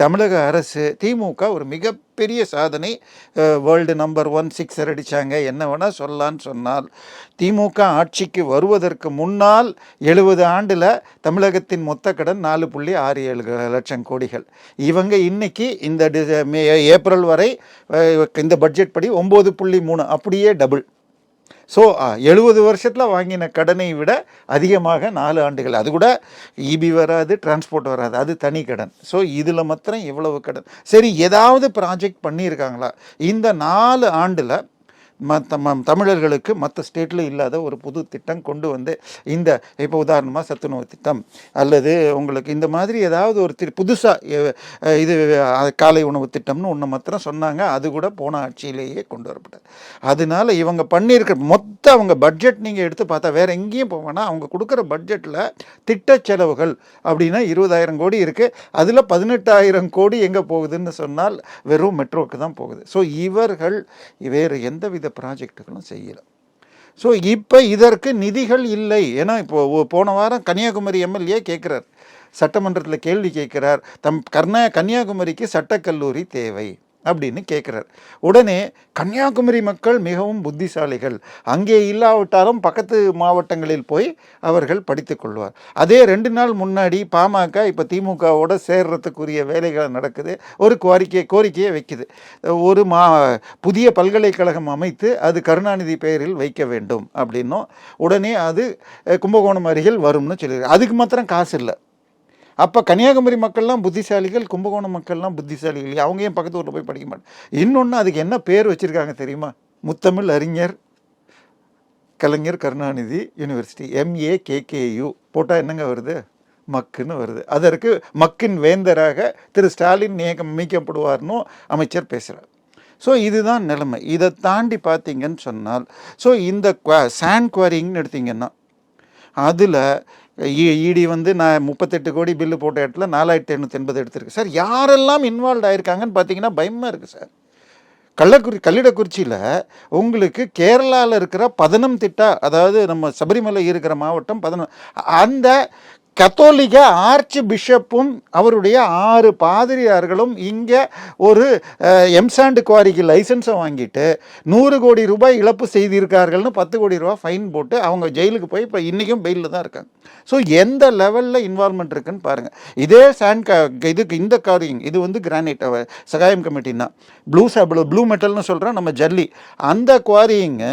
தமிழக அரசு திமுக ஒரு மிகப்பெரிய சாதனை, வேர்ல்டு நம்பர் 1 6 அடித்தாங்க. என்ன வேணால் சொல்லலான்னு சொன்னால், திமுக ஆட்சிக்கு வருவதற்கு முன்னால் 70 ஆண்டில் தமிழகத்தின் மொத்த கடன் 4.67 லட்சம் கோடிகள். இவங்க இன்னைக்கு இந்த ஏப்ரல் வரை இந்த பட்ஜெட் படி 9.3, அப்படியே டபுள். ஸோ 70 வருஷத்தில் வாங்கின கடனை விட அதிகமாக 4 ஆண்டுகள். அது கூட இபி வராது, டிரான்ஸ்போர்ட் வராது, அது தனி கடன். ஸோ இதில் மாத்திரம் இவ்வளவு கடன். சரி, ஏதாவது ப்ராஜெக்ட் பண்ணியிருக்காங்களா? இந்த 4 ஆண்டில் தமிழர்களுக்கு மற்ற ஸ்டேட்டில் இல்லாத ஒரு புது திட்டம் கொண்டு வந்து, இந்த இப்போ உதாரணமாக சத்துணவு திட்டம் அல்லது உங்களுக்கு இந்த மாதிரி ஏதாவது ஒரு புதுசாக இது காலை உணவு திட்டம்னு ஒன்று மாத்திரம் சொன்னாங்க. அது கூட போன ஆட்சியிலேயே கொண்டு வரப்பட்டது. அதனால இவங்க பண்ணியிருக்க மொத்த அவங்க பட்ஜெட் நீங்கள் எடுத்து பார்த்தா வேறு எங்கேயும் போவேன்னா, அவங்க கொடுக்குற பட்ஜெட்டில் திட்ட செலவுகள் அப்படின்னா 20,000 கோடி இருக்குது. அதில் 18,000 கோடி எங்கே போகுதுன்னு சொன்னால் வெறும் மெட்ரோவுக்கு தான் போகுது. ஸோ இவர்கள் வேறு எந்தவித ப்ராஜெக்டுகளும் செய்யலை. ஸோ இப்போ இதற்கு நிதிகள் இல்லை. ஏன்னா இப்போ போன வாரம் கன்னியாகுமரி எம்எல்ஏ கேட்குறார், சட்டமன்றத்தில் கேள்வி கேட்குறார், கன்னியாகுமரிக்கு சட்டக்கல்லூரி தேவை அப்படின்னு கேட்குறார். உடனே கன்னியாகுமரி மக்கள் மிகவும் புத்திசாலிகள், அங்கே இல்லாவிட்டாலும் பக்கத்து மாவட்டங்களில் போய் அவர்கள் படித்து கொள்வார். அதே 2 நாள் முன்னாடி பாமக இப்போ திமுகவோட சேர்றதுக்குரிய வேலைகள் நடக்குது. ஒரு கோரிக்கையை வைக்குது, ஒரு புதிய பல்கலைக்கழகம் அமைத்து அது கருணாநிதி பெயரில் வைக்க வேண்டும் அப்படின்னும். உடனே அது கும்பகோணம் அருகில் வரும்னு சொல்லியிருக்கு. அதுக்கு மாத்திரம் காசு இல்லை. அப்போ கன்னியாகுமரி மக்கள்லாம் புத்திசாலிகள், கும்பகோணம் மக்கள்லாம் புத்திசாலிகள் இல்லையா? அவங்க ஏன் பக்கத்து ஊரில் போய் படிக்க மாட்டாங்க? இன்னொன்று, அதுக்கு என்ன பேர் வச்சுருக்காங்க தெரியுமா? முத்தமிழ் அறிஞர் கலைஞர் கருணாநிதி யூனிவர்சிட்டி, MAKKU போட்டால் என்னங்க வருது? மக்குன்னு வருது. அதற்கு மக்கின் வேந்தராக திரு ஸ்டாலின் நியமிக்கப்படுவார்னு அமைச்சர் பேசுகிறார். ஸோ இதுதான் நிலைமை. இதை தாண்டி பார்த்தீங்கன்னு சொன்னால், ஸோ இந்த சாண்ட் குவாரிங்னு எடுத்திங்கன்னா அதில் இடி வந்து நான் 38 கோடி பில்லு போட்ட இடத்துல 4,880 எடுத்திருக்கு சார். யாரெல்லாம் இன்வால்வ் ஆகிருக்காங்கன்னு பார்த்தீங்கன்னா பயமாக இருக்குது சார். கல்லிடக்குறிச்சியில் உங்களுக்கு கேரளாவில் இருக்கிற பதனம்திட்டா, அதாவது நம்ம சபரிமலை இருக்கிற மாவட்டம் அந்த கத்தோலிக்க ஆர்ச் பிஷப்பும் அவருடைய 6 பாதிரியார்களும் இங்கே ஒரு எம்சாண்ட் குவாரிக்கு லைசன்ஸை வாங்கிட்டு 100 கோடி ரூபாய் இழப்பு செய்திருக்கார்கள்னு 10 கோடி ரூபாய் ஃபைன் போட்டு அவங்க ஜெயிலுக்கு போய் இப்போ இன்றைக்கும் பெயிலில் தான் இருக்காங்க. ஸோ எந்த லெவலில் இன்வால்மெண்ட் இருக்குன்னு பாருங்கள். இதே இதுக்கு இந்த காரியம் இது வந்து கிரானைட் சகாயம் கமிட்டின்னா ப்ளூ மெட்டல்னு சொல்கிறோம் நம்ம ஜல்லி, அந்த குவாரிங்க